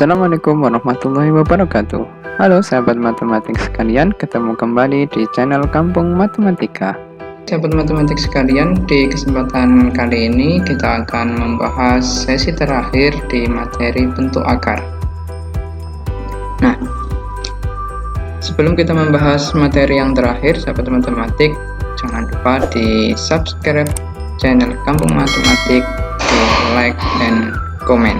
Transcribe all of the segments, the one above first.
Assalamualaikum warahmatullahi wabarakatuh. Halo sahabat matematik sekalian, ketemu kembali di channel Kampung Matematika. Sahabat matematik sekalian, di kesempatan kali ini kita akan membahas sesi terakhir di materi bentuk akar. Nah, sebelum kita membahas materi yang terakhir, sahabat matematik, jangan lupa di subscribe channel Kampung Matematik, di like dan komen.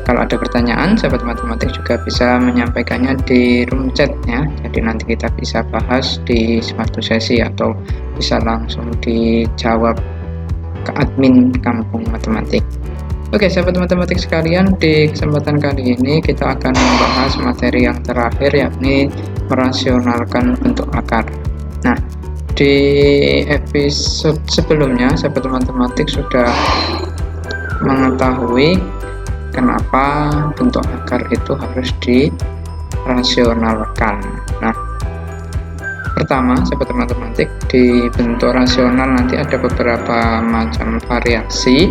Kalau ada pertanyaan, sahabat matematik juga bisa menyampaikannya di room chat ya. Jadi nanti kita bisa bahas di suatu sesi atau bisa langsung dijawab ke admin Kampung Matematik. Oke, sahabat matematik sekalian, di kesempatan kali ini kita akan membahas materi yang terakhir, yakni merasionalkan bentuk akar. Nah, di episode sebelumnya sahabat matematik sudah mengetahui kenapa bentuk akar itu harus dirasionalkan. Nah, pertama, sahabat matematik, di bentuk rasional nanti ada beberapa macam variasi,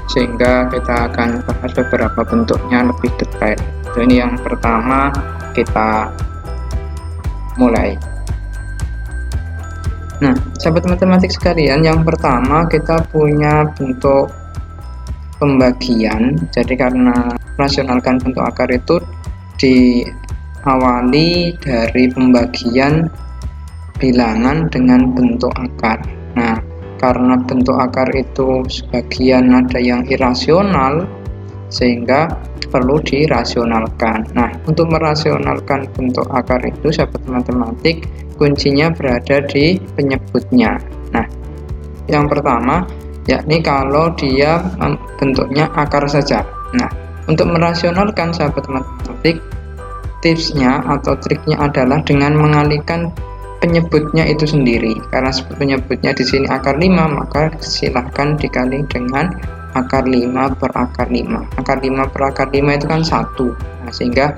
sehingga kita akan bahas beberapa bentuknya lebih detail. Ini yang pertama, kita mulai. Nah, sahabat matematik sekalian, yang pertama kita punya bentuk pembagian. Jadi karena merasionalkan bentuk akar itu diawali dari pembagian bilangan dengan bentuk akar. Nah, karena bentuk akar itu sebagian ada yang irasional, sehingga perlu dirasionalkan. Nah, untuk merasionalkan bentuk akar itu, sahabat matematik, kuncinya berada di penyebutnya. Nah, yang pertama yakni kalau dia bentuknya akar saja. Nah, untuk merasionalkan, sahabat matematik, tipsnya atau triknya adalah dengan mengalihkan penyebutnya itu sendiri. Karena penyebutnya di sini akar 5, maka silahkan dikali dengan akar 5 per akar 5. Akar 5 per akar 5 itu kan 1. Nah, sehingga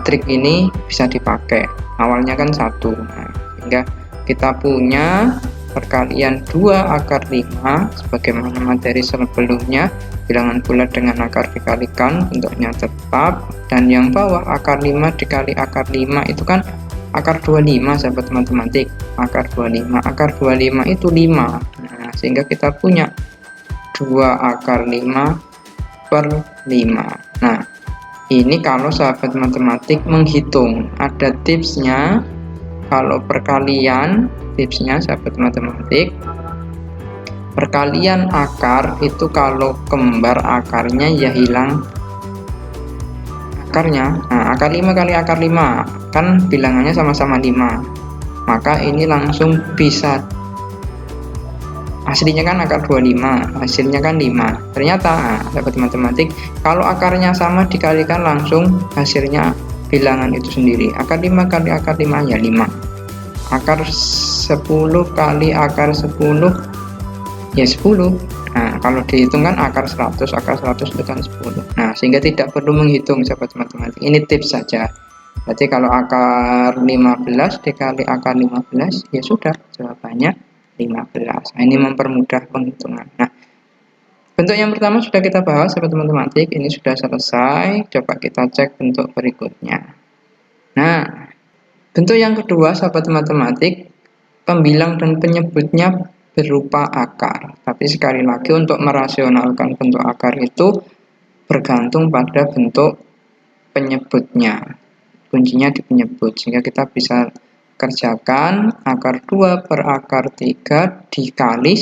trik ini bisa dipakai. Awalnya kan 1. Nah, sehingga kita punya perkalian 2 akar 5 sebagaimana materi sebelumnya, bilangan bulat dengan akar dikalikan bentuknya tetap, dan yang bawah akar 5 dikali akar 5 itu kan akar 25, sahabat matematik. Akar 25 itu 5. Nah, sehingga kita punya 2 akar 5 per 5. Nah, ini kalau sahabat matematik menghitung. Ada tipsnya. Kalau perkalian, tipsnya sahabat matematik, perkalian akar itu kalau kembar akarnya ya hilang akarnya. Nah, akar 5 kali akar 5 kan bilangannya sama-sama 5, maka ini langsung bisa, aslinya kan akar 25, hasilnya kan 5. Ternyata sahabat matematik, kalau akarnya sama dikalikan langsung hasilnya bilangan itu sendiri. Akar 5 kali akar 5 ya 5. Akar 10 kali akar 10 ya 10. Nah, kalau dihitung kan akar 100 itu kan 10. Nah, sehingga tidak perlu menghitung, sahabat matematik. Ini tips saja. Berarti kalau akar 15 dikali akar 15 ya sudah, jawabannya 15. Nah, ini mempermudah penghitungan. Nah, bentuk yang pertama sudah kita bahas, sahabat matematik. Ini sudah selesai. Coba kita cek bentuk berikutnya. Nah, bentuk yang kedua, sahabat matematik, pembilang dan penyebutnya berupa akar. Tapi sekali lagi, untuk merasionalkan bentuk akar itu bergantung pada bentuk penyebutnya. Kuncinya di penyebut, sehingga kita bisa kerjakan akar 2 per akar 3 dikali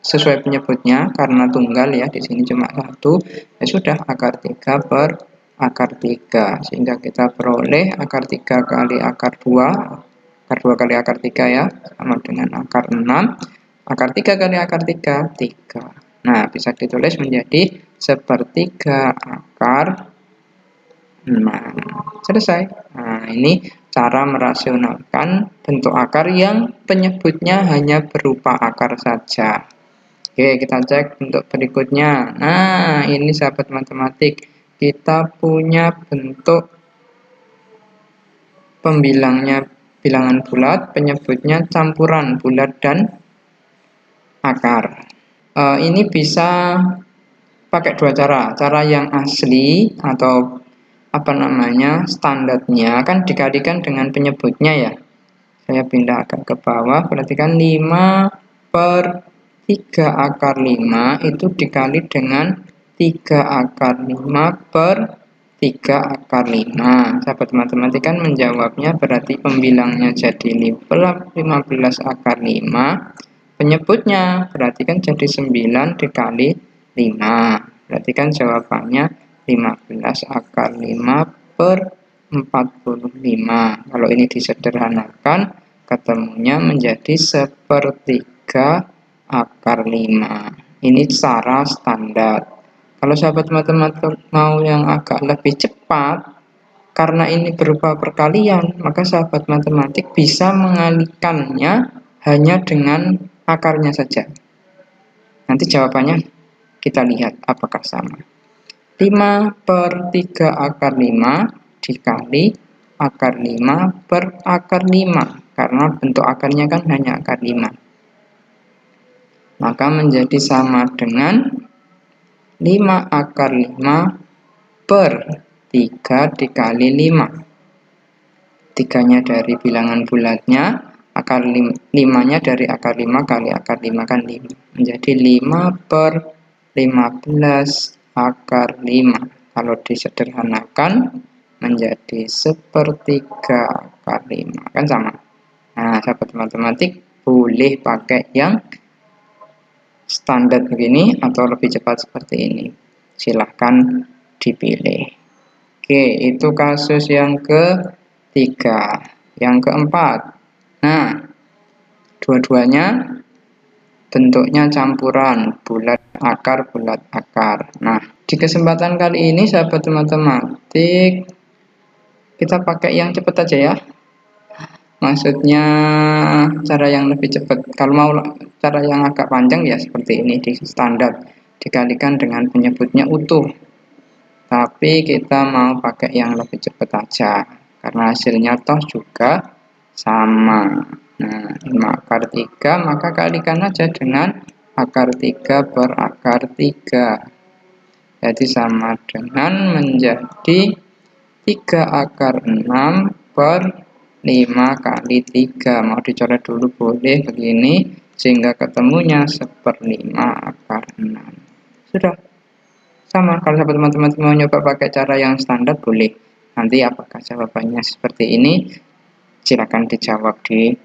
sesuai penyebutnya, karena tunggal ya, di sini cuma 1, ya sudah, akar 3 per akar 3, sehingga kita peroleh akar 3 kali akar 2, akar 2 kali akar 3 ya, sama dengan akar 6, akar 3 kali akar 3, 3. Nah, bisa ditulis menjadi sepertiga akar 6. Selesai. Nah, ini cara merasionalkan bentuk akar yang penyebutnya hanya berupa akar saja. Oke, kita cek bentuk berikutnya. Nah, ini sahabat matematik, kita punya bentuk pembilangnya bilangan bulat, penyebutnya campuran bulat dan akar. Ini bisa pakai dua cara. Cara yang asli atau apa namanya, standarnya kan dikalikan dengan penyebutnya ya. Saya pindah agak ke bawah, berarti kan 5/3 akar 5 itu dikali dengan 3/5/3 akar 5. Sahabat matematik kan menjawabnya berarti pembilangnya jadi 15/5, penyebutnya berarti kan jadi 9 dikali 5. Berarti kan jawabannya 15/5/45. Kalau ini disederhanakan, ketemunya menjadi 1/3 akar 5. Ini cara standar. Kalau sahabat matematik mau yang agak lebih cepat, karena ini berupa perkalian, maka sahabat matematik bisa mengalihkannya hanya dengan akarnya saja. Nanti jawabannya kita lihat apakah sama. 5/3 akar 5 dikali akar 5/akar 5, karena bentuk akarnya kan hanya akar 5. Maka menjadi sama dengan 5/5/3 dikali 5. 3-nya dari bilangan bulatnya, akar 5-nya dari akar 5 kali akar 5 kan 5. Menjadi 5/15 akar 5. Kalau disederhanakan menjadi 1/3 akar 5. Kan sama. Nah, sahabat matematik boleh pakai yang standar begini atau lebih cepat seperti ini. Silahkan dipilih. Oke, itu kasus yang ketiga. Yang keempat, nah, dua-duanya bentuknya campuran, bulat akar, bulat akar. Nah, di kesempatan kali ini sahabat matematik, kita pakai yang cepat aja ya. Maksudnya cara yang lebih cepat. Kalau mau cara yang agak panjang ya seperti ini, di standar dikalikan dengan penyebutnya utuh. Tapi kita mau pakai yang lebih cepat aja, karena hasilnya toh juga sama. Nah, 5/3, maka kalikan aja dengan akar 3/akar 3. Jadi sama dengan menjadi 3/6/5 kali 3. Mau dicoret dulu boleh begini, sehingga ketemunya 1/5 akar 6. Sudah sama. Kalau sahabat matematik mau nyoba pakai cara yang standar boleh. Nanti apakah jawabannya seperti ini, silakan dijawab di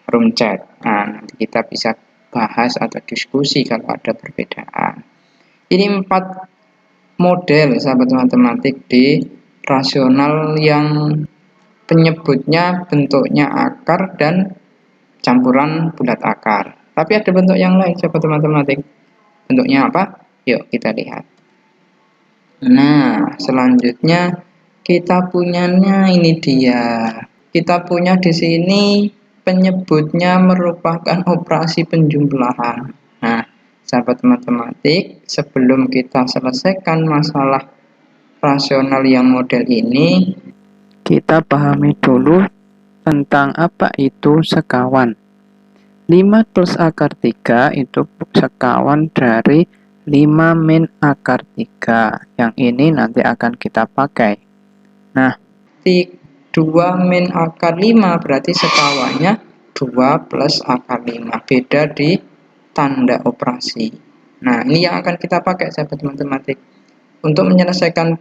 room chat. Nah, nanti kita bisa bahas atau diskusi kalau ada perbedaan. Ini 4 model sahabat matematik di rasional yang penyebutnya bentuknya akar dan campuran bulat akar. Tapi ada bentuk yang lain sahabat matematik. Bentuknya apa? Yuk kita lihat. Nah, selanjutnya kita punyanya ini dia. Kita punya di sini penyebutnya merupakan operasi penjumlahan. Nah, sahabat matematik, sebelum kita selesaikan masalah rasional yang model ini, kita pahami dulu tentang apa itu sekawan. 5 plus akar 3 itu sekawan dari 5 min akar 3. Yang ini nanti akan kita pakai. Nah, 2 min akar 5 berarti sekawannya 2 plus akar 5. Beda di tanda operasi. Nah, ini yang akan kita pakai sahabat matematik. Untuk menyelesaikan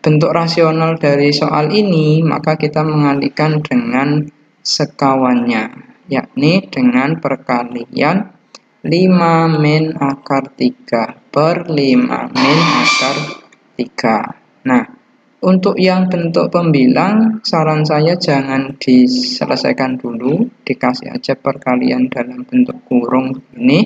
bentuk rasional dari soal ini, maka kita mengalihkan dengan sekawannya, yakni dengan perkalian 5 min akar 3 per 5 min akar 3. Nah, untuk yang bentuk pembilang, saran saya jangan diselesaikan dulu, dikasih aja perkalian dalam bentuk kurung ini.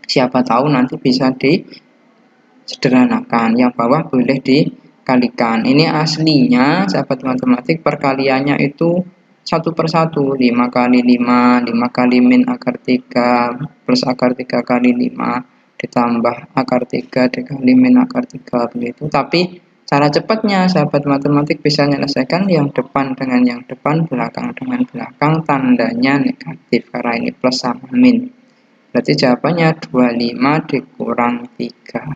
Siapa tahu nanti bisa disederhanakan, yang bawah boleh dikalikan. Ini aslinya sahabat matematik perkaliannya itu 1/1, 5 kali 5, 5 kali min akar 3 plus akar 3 kali 5 ditambah akar 3 dikali min akar 3 begitu. Tapi cara cepatnya sahabat matematik bisa menyelesaikan yang depan dengan yang depan, belakang dengan belakang, tandanya negatif karena ini plus sama min. Berarti jawabannya 25 dikurang 3.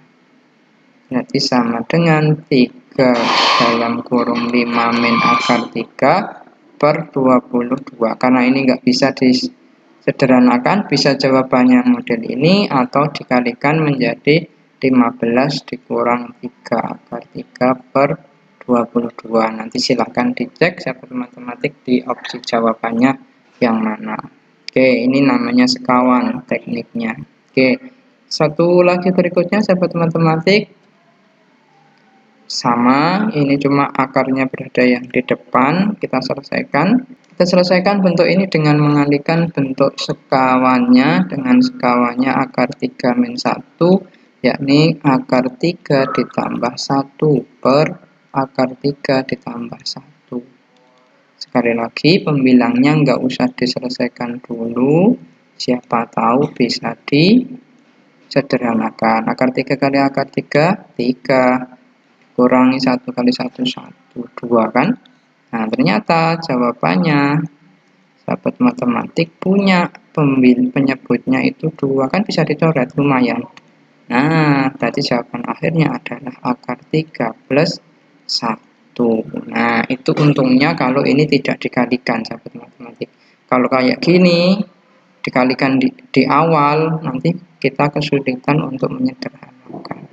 berarti sama dengan 3 dalam kurung 5 min akar 3 per 22. Karena ini nggak bisa disederhanakan, bisa jawabannya model ini atau dikalikan menjadi 15 dikurang 3 akar 3 per 22. Nanti silahkan dicek sahabat matematik di opsi jawabannya yang mana. Oke, ini namanya sekawan tekniknya. Oke, satu lagi berikutnya sahabat matematik, sama, ini cuma akarnya berada yang di depan. Kita selesaikan bentuk ini dengan mengalihkan bentuk sekawannya dengan sekawannya akar 3 min 1, yakni akar 3 ditambah 1 per akar 3 ditambah 1. Sekali lagi, pembilangnya nggak usah diselesaikan dulu, siapa tahu bisa disederhanakan. Akar 3 kali akar 3, 3. Kurangi 1 kali 1, 1, 2 kan. Nah, ternyata jawabannya sahabat matematik punya penyebutnya itu 2, kan bisa dicoret, lumayan. Nah, berarti jawaban akhirnya adalah akar 3 plus 1. Nah, itu untungnya kalau ini tidak dikalikan sahabat matematik. Kalau kayak gini dikalikan di awal, nanti kita kesulitan untuk menyederhanakan.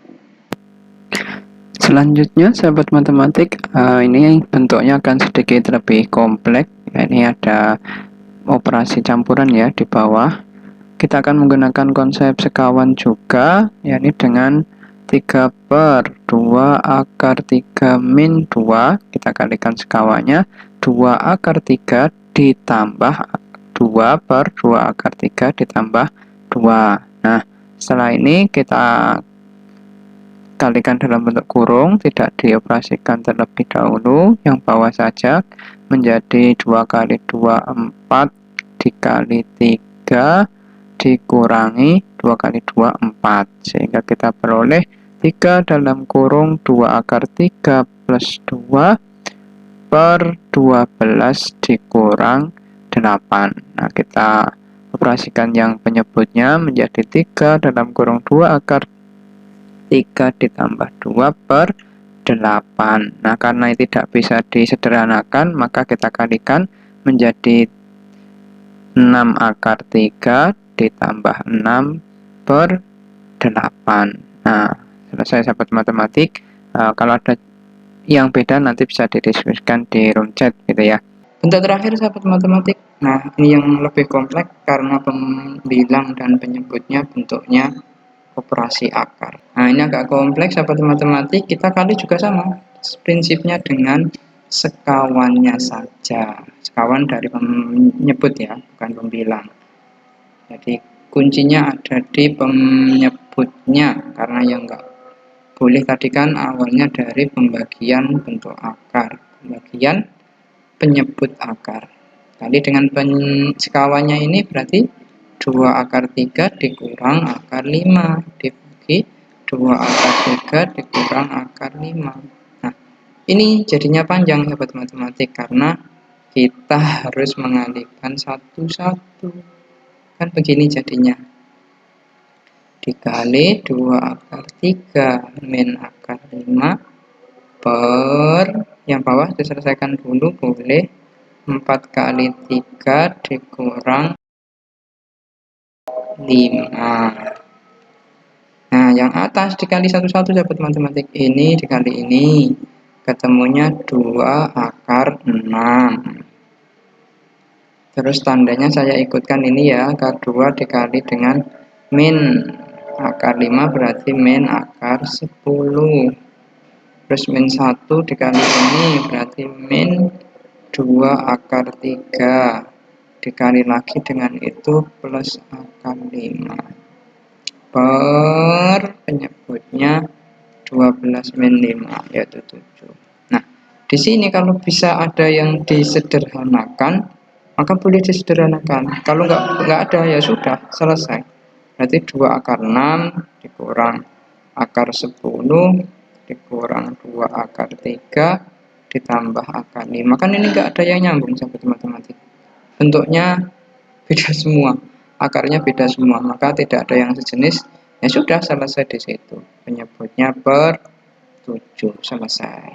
Selanjutnya sahabat matematik, ini bentuknya akan sedikit lebih kompleks. Ini ada operasi campuran ya di bawah. Kita akan menggunakan konsep sekawan juga, yakni dengan 3 per 2 akar 3 min 2. Kita kalikan sekawannya, 2 akar 3 ditambah 2 per 2 akar 3 ditambah 2. Nah, setelah ini kita kalikan dalam bentuk kurung, tidak dioperasikan terlebih dahulu, yang bawah saja menjadi 2 kali 2, 4 dikali 3 dikurangi 2 kali 2, 4, sehingga kita peroleh 3 dalam kurung 2 akar 3 plus 2 per 12 dikurang 8. Nah, kita operasikan yang penyebutnya menjadi 3 dalam kurung 2 akar 3 ditambah 2 per 8. Nah, karena tidak bisa disederhanakan, maka kita kalikan menjadi 6 akar 3 ditambah 6 per 8. Nah, selesai sahabat matematik. Kalau ada yang beda nanti bisa didiskusikan di room chat gitu ya. Bentuk terakhir sahabat matematik. Nah, ini yang lebih kompleks karena pembilang dan penyebutnya bentuknya operasi akar. Nah, ini agak kompleks sahabat matematik, kita kali juga sama. Prinsipnya dengan sekawannya saja. Sekawan dari penyebut ya, bukan pembilang. Jadi kuncinya ada di penyebutnya, karena yang enggak boleh tadi kan awalnya dari pembagian bentuk akar, pembagian penyebut akar. Tadi dengan sekawannya ini berarti 2 akar 3 dikurang akar 5 dibagi 2 akar 3 dikurang akar 5. Nah, ini jadinya panjang sahabat matematik karena kita harus mengalihkan satu-satu. Kan begini jadinya. Dikali 2 akar 3 min akar 5 per, yang bawah diselesaikan dulu boleh, 4 kali 3 dikurang 5. Nah, yang atas dikali satu-satu sahabat matematik, ini dikali ini, ketemunya 2 akar 6. Terus tandanya saya ikutkan ini ya, akar 2 dikali dengan min akar 5 berarti min akar 10. Terus min 1 dikali ini berarti min 2 akar 3 dikali lagi dengan itu plus akar 5 per penyebutnya 12 min 5 yaitu 7. Nah, di sini kalau bisa ada yang disederhanakan, maka boleh disederhanakan. Kalau nggak ada ya sudah selesai. Berarti 2 akar 6 dikurang akar 10 dikurang 2 akar 3 ditambah akar 5. Kan ini nggak ada yang nyambung sahabat matematik. Bentuknya beda semua, akarnya beda semua, maka tidak ada yang sejenis, Ya sudah, selesai di situ. Penyebutnya per 7, selesai.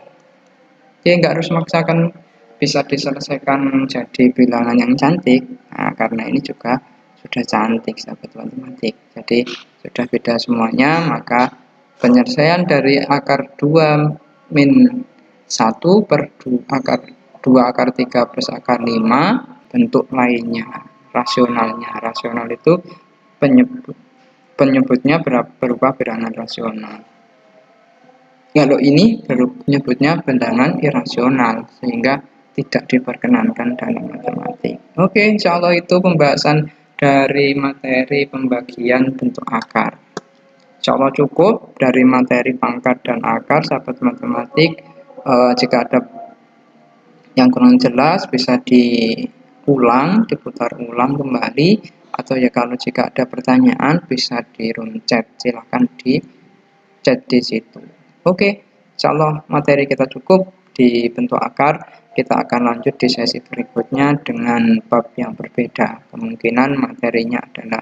Jadi nggak harus memaksakan, bisa diselesaikan jadi bilangan yang cantik. Nah, karena ini juga sudah cantik sahabat matematik. Jadi sudah beda semuanya, maka penyelesaian dari akar 2 min 1 per 2 akar 2 akar 3 plus akar 5 bentuk lainnya, rasionalnya. Rasional itu penyebutnya berupa bilangan rasional. Kalau ini menyebutnya bilangan irasional, sehingga tidak diperkenankan dalam matematik. Oke, insya Allah itu pembahasan dari materi pembagian bentuk akar. Insya Allah cukup dari materi pangkat dan akar, sahabat matematik. Jika ada yang kurang jelas bisa diulang, diputar ulang kembali, atau ya kalau jika ada pertanyaan bisa di room chat, silahkan di chat di situ. Oke, insya Allah materi kita cukup di bentuk akar. Kita akan lanjut di sesi berikutnya dengan bab yang berbeda. Kemungkinan materinya adalah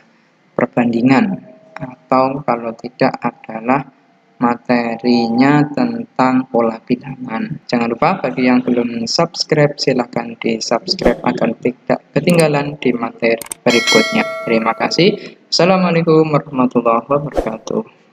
perbandingan, atau kalau tidak adalah materinya tentang pola bilangan. Jangan lupa bagi yang belum subscribe, silahkan di subscribe agar tidak ketinggalan di materi berikutnya. Terima kasih. Assalamualaikum warahmatullahi wabarakatuh.